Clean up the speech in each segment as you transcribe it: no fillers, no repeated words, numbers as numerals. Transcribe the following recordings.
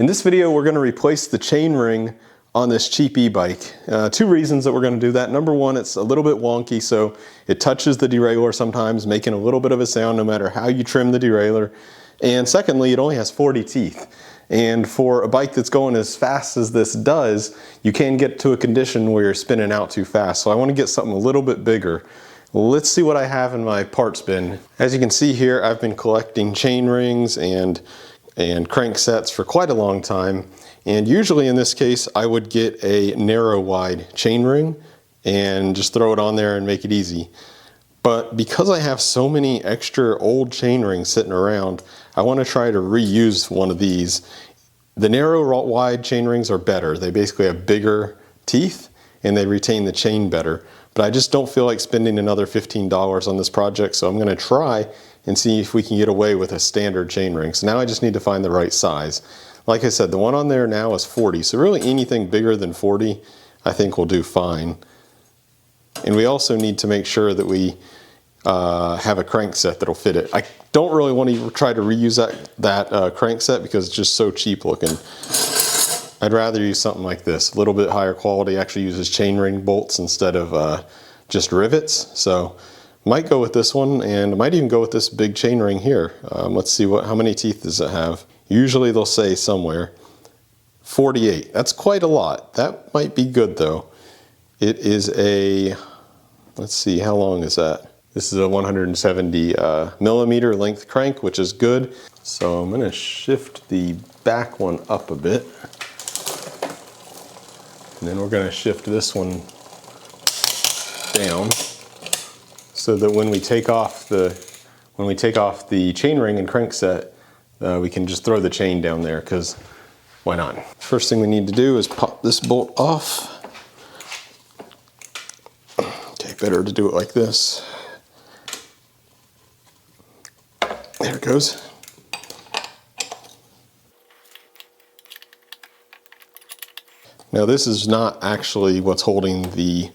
In this video, we're going to replace the chain ring on this cheap e-bike. Two reasons that we're going to do that. Number one, it's a little bit wonky, so it touches the derailleur sometimes, making a little bit of a sound no matter how you trim the derailleur. And secondly, it only has 40 teeth. And for a bike that's going as fast as this does, you can get to a condition where you're spinning out too fast. So I want to get something a little bit bigger. Let's see what I have in my parts bin. As you can see here, I've been collecting chain rings and cranksets for quite a long time. And usually in this case, I would get a narrow wide chain ring and just throw it on there and make it easy. But because I have so many extra old chain rings sitting around, I want to try to reuse one of these. The narrow wide chain rings are better. They basically have bigger teeth and they retain the chain better. But I just don't feel like spending another $15 on this project, so I'm going to try and see if we can get away with a standard chain ring. So now I just need to find the right size. Like I said, the one on there now is 40, so really anything bigger than 40 I think will do fine. And we also need to make sure that we have a crankset that'll fit it. I don't really want to try to reuse that crankset because it's just so cheap looking. I'd rather use something like this, a little bit higher quality, actually uses chain ring bolts instead of just rivets. So might go with this one, and I might even go with this big chain ring here. Let's see how many teeth does it have. Usually they'll say somewhere 48. That's quite a lot. That might be good though. It is a, let's see, how long is that? This is a 170 millimeter length crank, which is good. So I'm going to shift the back one up a bit. And then we're going to shift this one down so that when we take off the chain ring and crankset, we can just throw the chain down there, because why not? First thing we need to do is pop this bolt off. Okay, better to do it like this. There it goes. Now this is not actually what's holding the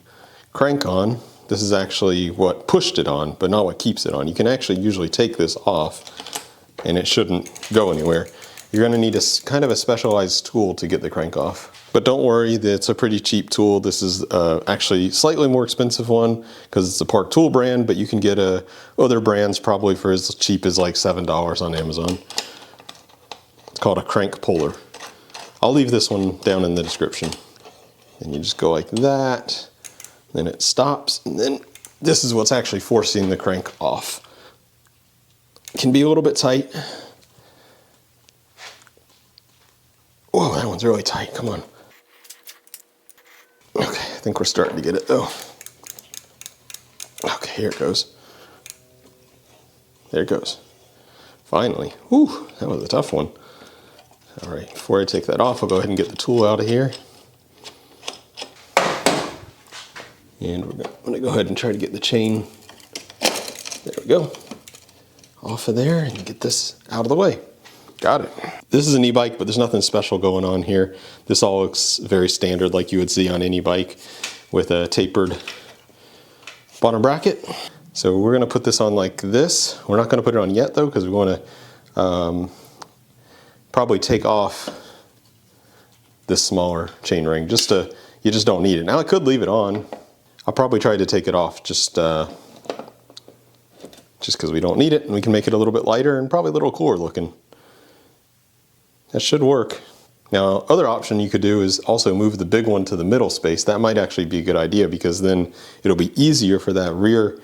crank on. This is actually what pushed it on, but not what keeps it on. You can actually usually take this off and it shouldn't go anywhere. You're going to need a kind of a specialized tool to get the crank off. But don't worry, it's a pretty cheap tool. This is actually slightly more expensive one because it's a Park Tool brand, but you can get other brands probably for as cheap as like $7 on Amazon. It's called a crank puller. I'll leave this one down in the description. And you just go like that, then it stops, and then this is what's actually forcing the crank off. It can be a little bit tight. Whoa, that one's really tight, come on. Okay, I think we're starting to get it though. Okay, here it goes. There it goes. Finally. Whew, that was a tough one. All right, before I take that off, I'll go ahead and get the tool out of here. And we're gonna go ahead and try to get the chain, there we go, off of there and get this out of the way. Got it. This is an e-bike, but there's nothing special going on here. This all looks very standard like you would see on any bike with a tapered bottom bracket. So we're gonna put this on like this. We're not gonna put it on yet though, because we wanna probably take off this smaller chain ring. You just don't need it. Now I could leave it on. I'll probably try to take it off just because we don't need it, and we can make it a little bit lighter and probably a little cooler looking. That should work. Now, other option you could do is also move the big one to the middle space. That might actually be a good idea, because then it'll be easier for that rear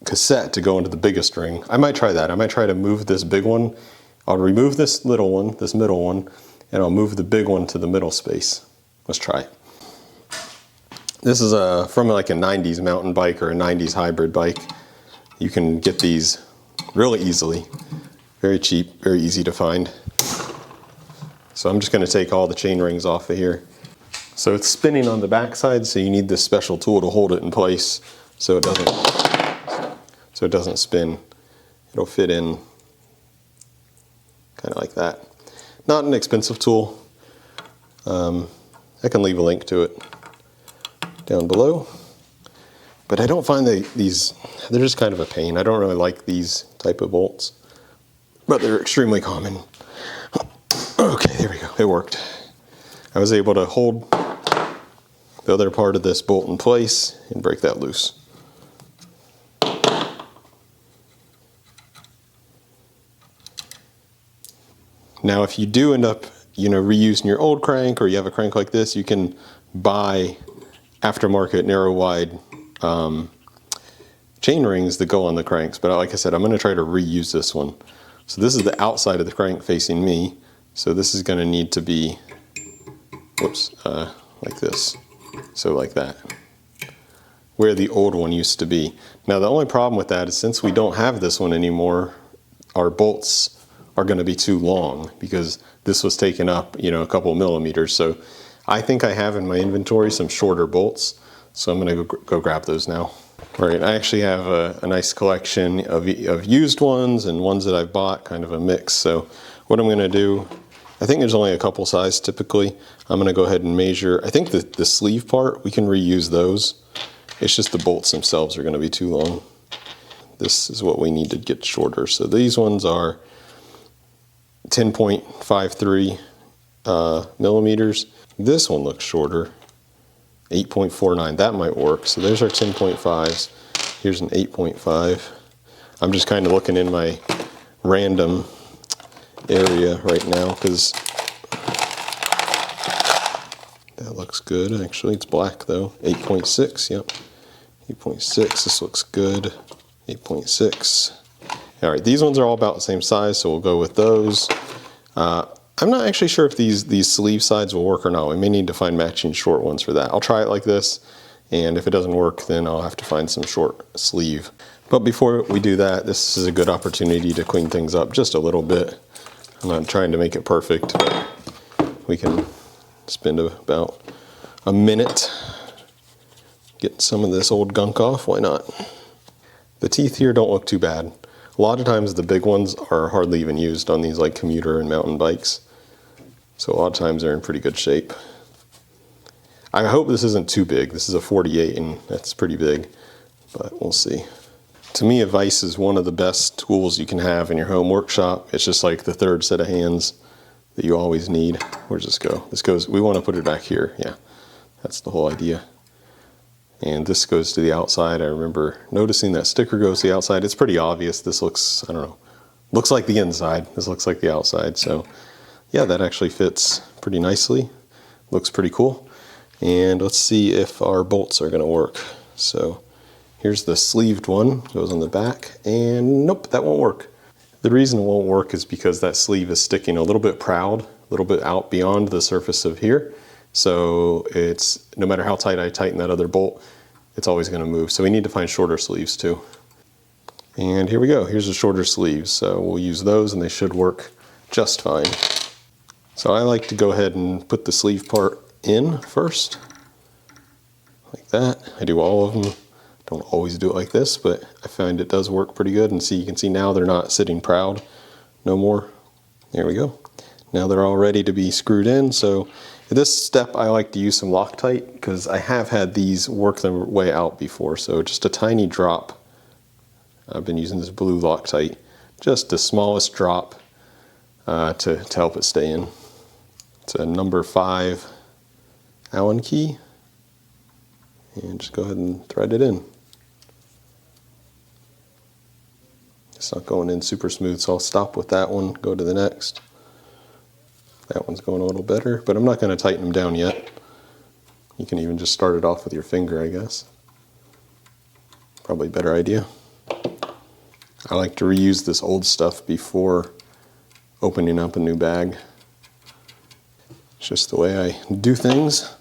cassette to go into the biggest ring. I might try that. I might try to move this big one. I'll remove this little one, this middle one, and I'll move the big one to the middle space. Let's try it. This is from like a 90s mountain bike or a 90s hybrid bike. You can get these really easily. Very cheap, very easy to find. So I'm just going to take all the chain rings off of here. So it's spinning on the back side, so you need this special tool to hold it in place so it doesn't spin. It'll fit in kind of like that. Not an expensive tool. I can leave a link to it down below. But I don't find these, they're just kind of a pain. I don't really like these type of bolts, but they're extremely common. Okay, there we go, it worked. I was able to hold the other part of this bolt in place and break that loose. Now, if you do end up, reusing your old crank, or you have a crank like this, you can buy aftermarket narrow wide chain rings that go on the cranks. But like I said, I'm going to try to reuse this one. So this is the outside of the crank facing me. So this is going to need to be, like this. So like that, where the old one used to be. Now the only problem with that is since we don't have this one anymore, our bolts are going to be too long because this was taken up, a couple of millimeters. So I think I have in my inventory some shorter bolts. So I'm going to go grab those now. All right, I actually have a nice collection of used ones and ones that I've bought, kind of a mix. So what I'm going to do, I think there's only a couple sizes typically. I'm going to go ahead and measure. I think the sleeve part, we can reuse those. It's just the bolts themselves are going to be too long. This is what we need to get shorter. So these ones are 10.53 millimeters. This one looks shorter, 8.49. That might work. So there's our 10.5s. Here's an 8.5. I'm just kind of looking in my random area right now because that looks good. Actually, it's black though. 8.6. Yep. 8.6. This looks good. 8.6. All right, these ones are all about the same size, so we'll go with those. I'm not actually sure if these sleeve sides will work or not. We may need to find matching short ones for that. I'll try it like this, and if it doesn't work, then I'll have to find some short sleeve. But before we do that, this is a good opportunity to clean things up just a little bit. I'm not trying to make it perfect, but we can spend about a minute getting some of this old gunk off. Why not? The teeth here don't look too bad. A lot of times the big ones are hardly even used on these like commuter and mountain bikes. So a lot of times they're in pretty good shape. I hope this isn't too big. This is a 48 and that's pretty big, but we'll see. To me, a vise is one of the best tools you can have in your home workshop. It's just like the third set of hands that you always need. Where does this go? This goes, we want to put it back here. Yeah, that's the whole idea. And this goes to the outside. I remember noticing that sticker goes to the outside. It's pretty obvious. This looks, I don't know, looks like the inside. This looks like the outside. So yeah, that actually fits pretty nicely. Looks pretty cool. And let's see if our bolts are going to work. So here's the sleeved one, goes on the back, and nope, that won't work. The reason it won't work is because that sleeve is sticking a little bit proud, a little bit out beyond the surface of here. So it's, no matter how tight I tighten that other bolt, it's always going to move. So we need to find shorter sleeves too. And here we go, here's the shorter sleeves. So we'll use those and they should work just fine. So I like to go ahead and put the sleeve part in first, like that. I do all of them. Don't always do it like this, but I find it does work pretty good. And see, you can see now they're not sitting proud no more. There we go. Now they're all ready to be screwed in. So at this step, I like to use some Loctite because I have had these work their way out before. So just a tiny drop. I've been using this blue Loctite, just the smallest drop to help it stay in. It's a number 5 Allen key. And just go ahead and thread it in. It's not going in super smooth, so I'll stop with that one, go to the next. That one's going a little better, but I'm not going to tighten them down yet. You can even just start it off with your finger, I guess. Probably a better idea. I like to reuse this old stuff before opening up a new bag. It's just the way I do things.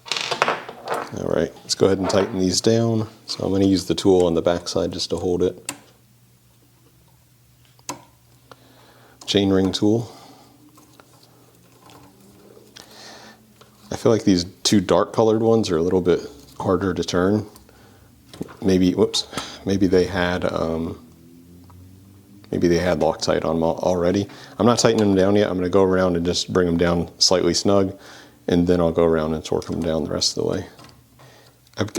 All right, let's go ahead and tighten these down. So I'm going to use the tool on the back side just to hold it. Chainring tool. I feel like these two dark colored ones are a little bit harder to turn. Maybe, whoops, maybe they had Loctite on them already. I'm not tightening them down yet. I'm going to go around and just bring them down slightly snug, and then I'll go around and torque them down the rest of the way.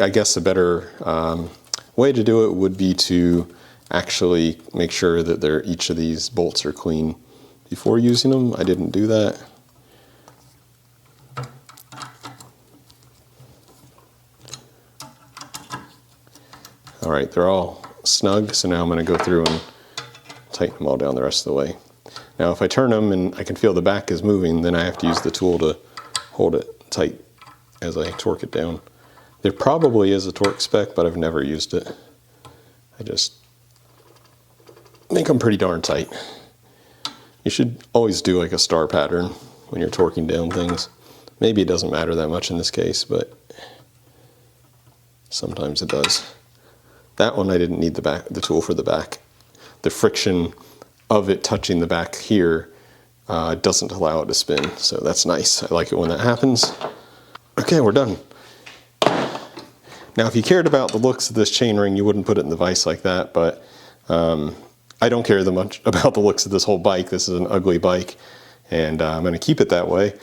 I guess a better way to do it would be to actually make sure that each of these bolts are clean before using them. I didn't do that. All right, they're all snug, so now I'm going to go through and tighten them all down the rest of the way. Now if I turn them and I can feel the back is moving, then I have to use the tool to hold it tight as I torque it down. There probably is a torque spec, but I've never used it. I just make them pretty darn tight. You should always do like a star pattern when you're torquing down things. Maybe it doesn't matter that much in this case, but sometimes it does. That one I didn't need the tool for the back. The friction of it touching the back here doesn't allow it to spin, so that's nice. I like it when that happens. Okay, we're done. Now if you cared about the looks of this chainring, you wouldn't put it in the vise like that, but I don't care that much about the looks of this whole bike. This is an ugly bike, and I'm going to keep it that way.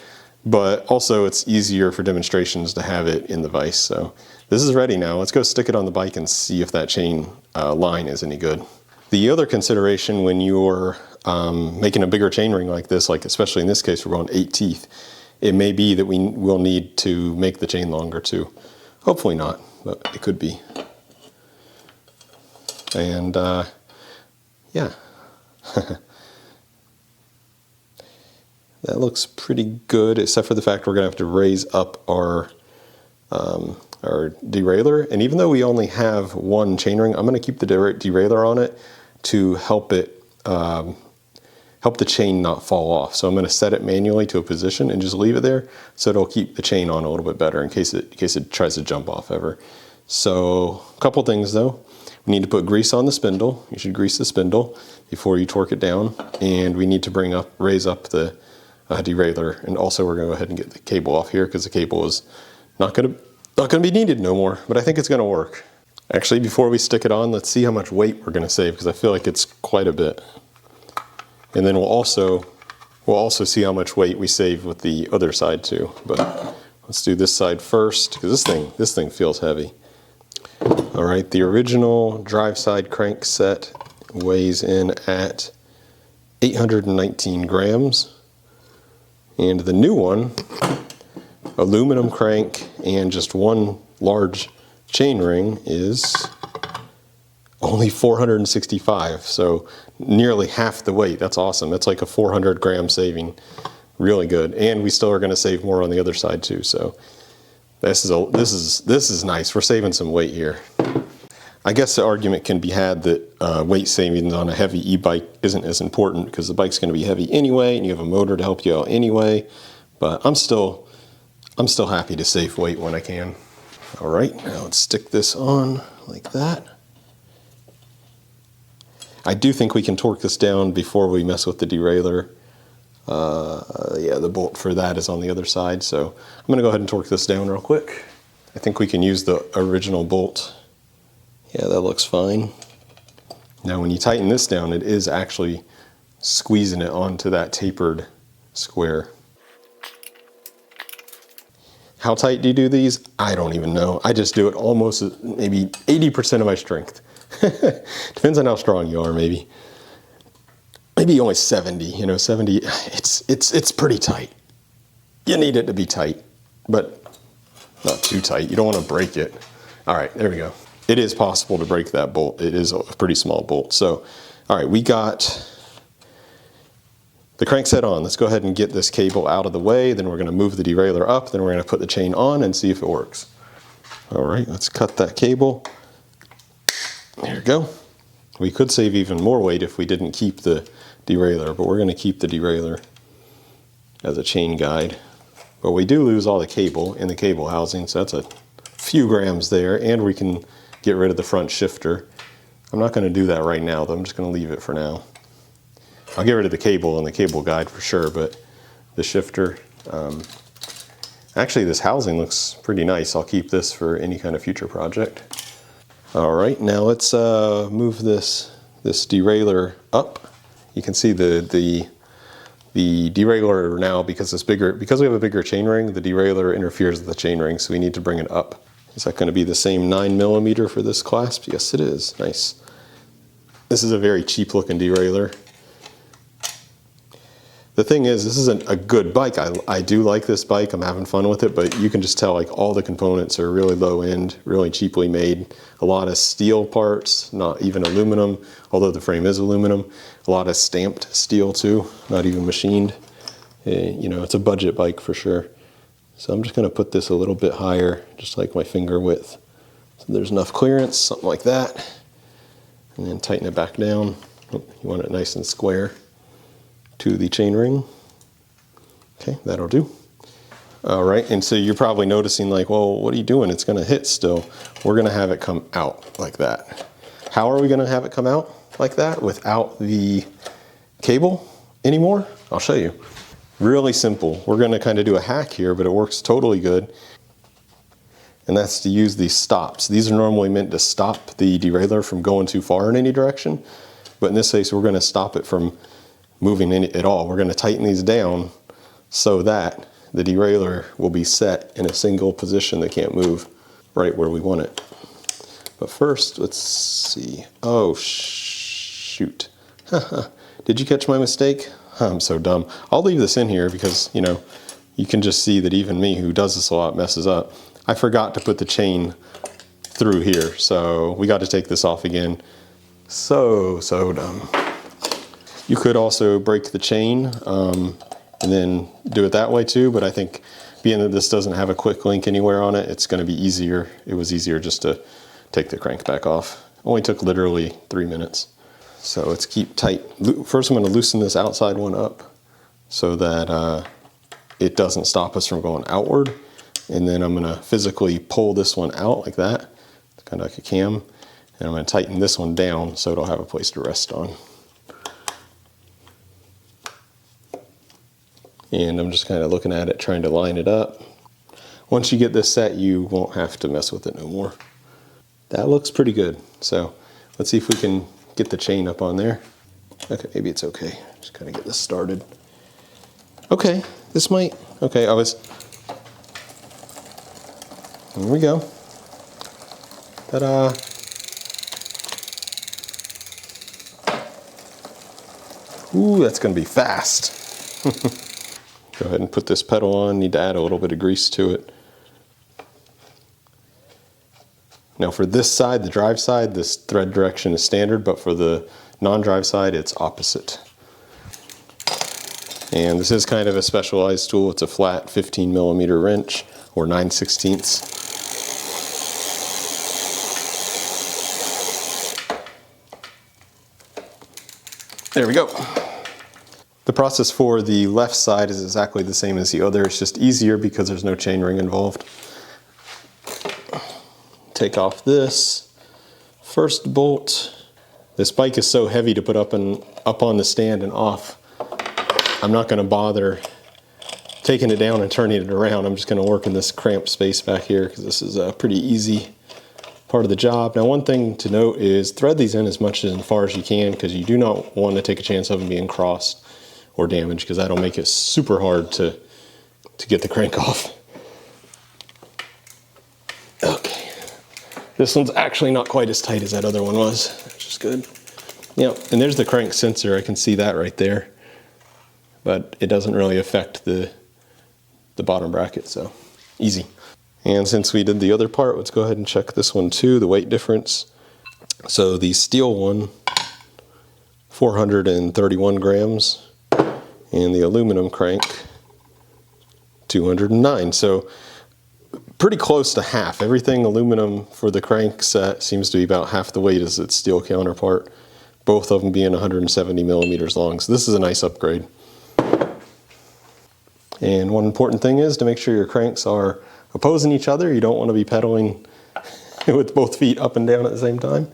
But also it's easier for demonstrations to have it in the vise. So this is ready now. Let's go stick it on the bike and see if that chain line is any good. The other consideration when you're making a bigger chainring like this, like especially in this case we're going 8 teeth, it may be that we will need to make the chain longer too. Hopefully not, but it could be. And yeah. That looks pretty good, except for the fact we're going to have to raise up our derailleur. And even though we only have one chainring, I'm going to keep the derailleur on it to help it help the chain not fall off. So I'm going to set it manually to a position and just leave it there, so it'll keep the chain on a little bit better in case it tries to jump off ever. So a couple things though. We need to put grease on the spindle. You should grease the spindle before you torque it down, and we need to raise up the derailleur. And also we're going to go ahead and get the cable off here because the cable is not going to be needed no more, but I think it's going to work. Actually, before we stick it on, let's see how much weight we're going to save, because I feel like it's quite a bit. And then we'll also see how much weight we save with the other side too. But let's do this side first, because this thing feels heavy. All right, the original drive side Crankset weighs in at 819 grams. And the new one, aluminum crank and just one large chainring, is only 465. So nearly half the weight. That's awesome. That's like a 400 gram saving. Really good. And we still are going to save more on the other side too. So this is nice. We're saving some weight here. I guess the argument can be had that weight savings on a heavy e-bike isn't as important because the bike's going to be heavy anyway, and you have a motor to help you out anyway. But I'm still happy to save weight when I can. All right, now let's stick this on like that. I do think we can torque this down before we mess with the derailleur. Yeah, the bolt for that is on the other side, so I'm going to go ahead and torque this down real quick. I think we can use the original bolt. Yeah, that looks fine. Now when you tighten this down, it is actually squeezing it onto that tapered square. How tight do you do these? I don't even know. I just do it almost maybe 80% of my strength. Depends on how strong you are, maybe. Maybe only 70, you know, 70, it's pretty tight. You need it to be tight, but not too tight. You don't want to break it. All right, there we go. It is possible to break that bolt. It is a pretty small bolt. So, all right, we got the crankset on. Let's go ahead and get this cable out of the way. Then we're going to move the derailleur up. Then we're going to put the chain on and see if it works. All right, let's cut that cable. There we go. We could save even more weight if we didn't keep the derailleur, but we're going to keep the derailleur as a chain guide. But we do lose all the cable in the cable housing, so that's a few grams there, and we can get rid of the front shifter. I'm not going to do that right now, though. I'm just going to leave it for now. I'll get rid of the cable and the cable guide for sure, but the shifter, actually this housing looks pretty nice. I'll keep this for any kind of future project. All right, now let's move this derailleur up. You can see the derailleur now, because we have a bigger chainring, the derailleur interferes with the chainring, so we need to bring it up. Is that going to be the same 9mm for this clasp? Yes, it is. Nice. This is a very cheap looking derailleur. The thing is, this isn't a good bike. I do like this bike, I'm having fun with it, but you can just tell like all the components are really low end, really cheaply made. A lot of steel parts, not even aluminum, although the frame is aluminum. A lot of stamped steel too, not even machined. You know, it's a budget bike for sure. So I'm just gonna put this a little bit higher, just like my finger width. So there's enough clearance, something like that. And then tighten it back down. You want it nice and square to the chain ring. Okay, that'll do. All right, and so you're probably noticing like, well, what are you doing? It's gonna hit still. We're gonna have it come out like that. How are we gonna have it come out like that without the cable anymore? I'll show you. Really simple. We're gonna kind of do a hack here, but it works totally good. And that's to use these stops. These are normally meant to stop the derailleur from going too far in any direction. But in this case, we're gonna stop it from moving at all. We're gonna tighten these down so that the derailleur will be set in a single position that can't move right where we want it. But first, let's see. Oh, shoot. Did you catch my mistake? I'm so dumb. I'll leave this in here because, you know, you can just see that even me who does this a lot messes up. I forgot to put the chain through here, so we got to take this off again. So dumb. You could also break the chain and then do it that way too, but I think being that this doesn't have a quick link anywhere on it, it's going to be easier. It was easier just to take the crank back off. Only took literally 3 minutes. So let's keep tight. First I'm going to loosen this outside one up so that it doesn't stop us from going outward. And then I'm going to physically pull this one out like that, kind of like a cam. And I'm going to tighten this one down so it'll have a place to rest on. And I'm just kind of looking at it, trying to line it up. Once you get this set, you won't have to mess with it no more. That looks pretty good. So let's see if we can get the chain up on there. Okay, maybe it's okay. Just kind of get this started. Okay, this might, okay, here we go. Ta-da. Ooh, that's gonna be fast. Go ahead and put this pedal on. Need to add a little bit of grease to it. Now for this side, the drive side, this thread direction is standard, but for the non-drive side, it's opposite. And this is kind of a specialized tool. It's a flat 15 millimeter wrench or 9/16. There we go. The process for the left side is exactly the same as the other. It's just easier because there's no chain ring involved. Take off this first bolt. This bike is so heavy to put up on the stand and off. I'm not going to bother taking it down and turning it around. I'm just going to work in this cramped space back here because this is a pretty easy part of the job. Now, one thing to note is thread these in as much as far as you can because you do not want to take a chance of them being crossed or damaged because that'll make it super hard to get the crank off. Okay. This one's actually not quite as tight as that other one was, which is good. Yep, and there's the crank sensor. I can see that right there. But it doesn't really affect the bottom bracket, so easy. And since we did the other part, let's go ahead and check this one too, the weight difference. So the steel one, 431 grams, and the aluminum crank, 209. So pretty close to half. Everything aluminum for the crank set seems to be about half the weight as its steel counterpart, both of them being 170 millimeters long. So this is a nice upgrade. And one important thing is to make sure your cranks are opposing each other. You don't want to be pedaling with both feet up and down at the same time.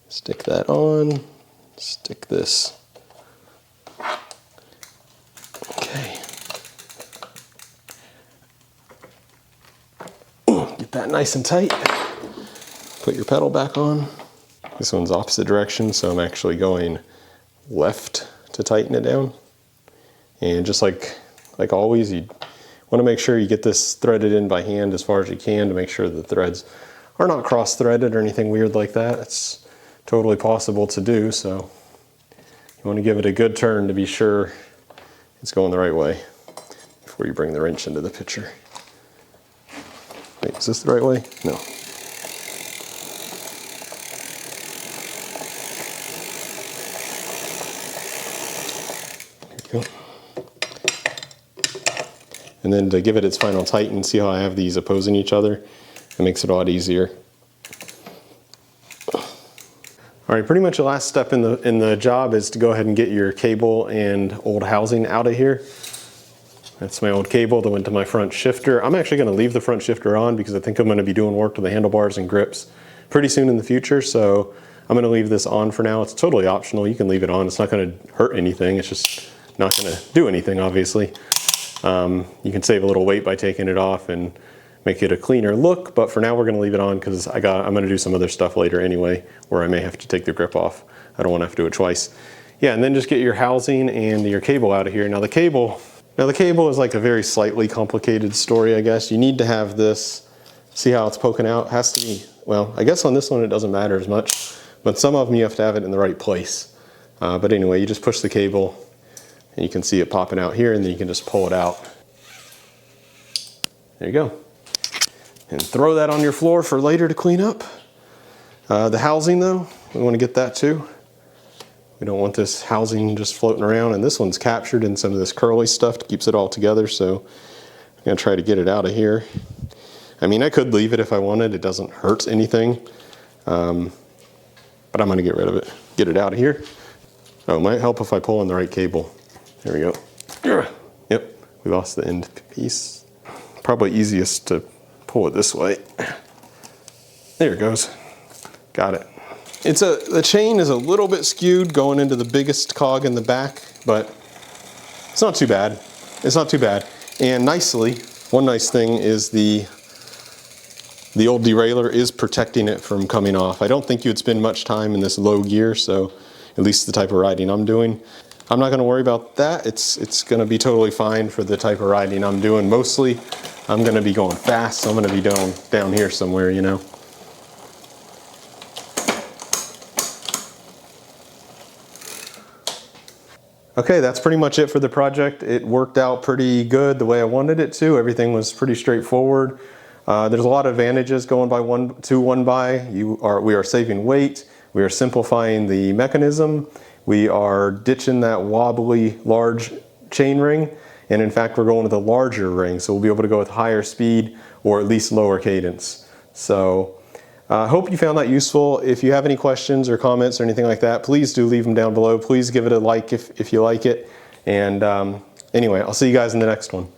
Stick that on, stick this. Okay. Get that nice and tight. Put your pedal back on. This one's opposite direction, so I'm actually going left to tighten it down. And just like always, you want to make sure you get this threaded in by hand as far as you can to make sure the threads are not cross-threaded or anything weird like that. It's totally possible to do, so you want to give it a good turn to be sure it's going the right way before you bring the wrench into the picture. Wait, is this the right way? No. There you go. And then to give it its final tighten, see how I have these opposing each other? It makes it a lot easier. All right, pretty much the last step in the job is to go ahead and get your cable and old housing out of here. That's my old cable that went to my front shifter. I'm actually gonna leave the front shifter on because I think I'm gonna be doing work to the handlebars and grips pretty soon in the future. So I'm gonna leave this on for now. It's totally optional. You can leave it on. It's not gonna hurt anything. It's just not gonna do anything, obviously. You can save a little weight by taking it off and make it a cleaner look, but for now we're gonna leave it on because I'm gonna do some other stuff later anyway, where I may have to take the grip off. I don't wanna have to do it twice. Yeah, and then just get your housing and your cable out of here. Now the cable is like a very slightly complicated story, I guess. You need to have this, see how it's poking out? It has to be, well, I guess on this one it doesn't matter as much, but some of them you have to have it in the right place. But anyway, you just push the cable and you can see it popping out here, and then you can just pull it out. There you go. And throw that on your floor for later to clean up. The housing though, we want to get that too. We don't want this housing just floating around, and this one's captured in some of this curly stuff that keeps it all together, so I'm gonna try to get it out of here. I mean, I could leave it if I wanted, it doesn't hurt anything, but I'm gonna get rid of it, get it out of here. Oh, it might help if I pull on the right cable. There we go. Yep, we lost the end piece. Probably easiest to pull it this way. There it goes. Got it. The chain is a little bit skewed going into the biggest cog in the back, but it's not too bad. It's not too bad. And nicely, one nice thing is the old derailleur is protecting it from coming off. I don't think you'd spend much time in this low gear, so at least the type of riding I'm doing. I'm not gonna worry about that. It's gonna be totally fine for the type of riding I'm doing. Mostly, I'm gonna be going fast, so I'm gonna be down here somewhere, you know. Okay, that's pretty much it for the project. It worked out pretty good the way I wanted it to. Everything was pretty straightforward. There's a lot of advantages going by one by. We are saving weight. We are simplifying the mechanism. We are ditching that wobbly large chain ring. And in fact, we're going to the larger ring. So we'll be able to go with higher speed or at least lower cadence. So I hope you found that useful. If you have any questions or comments or anything like that, please do leave them down below. Please give it a like if you like it. And anyway, I'll see you guys in the next one.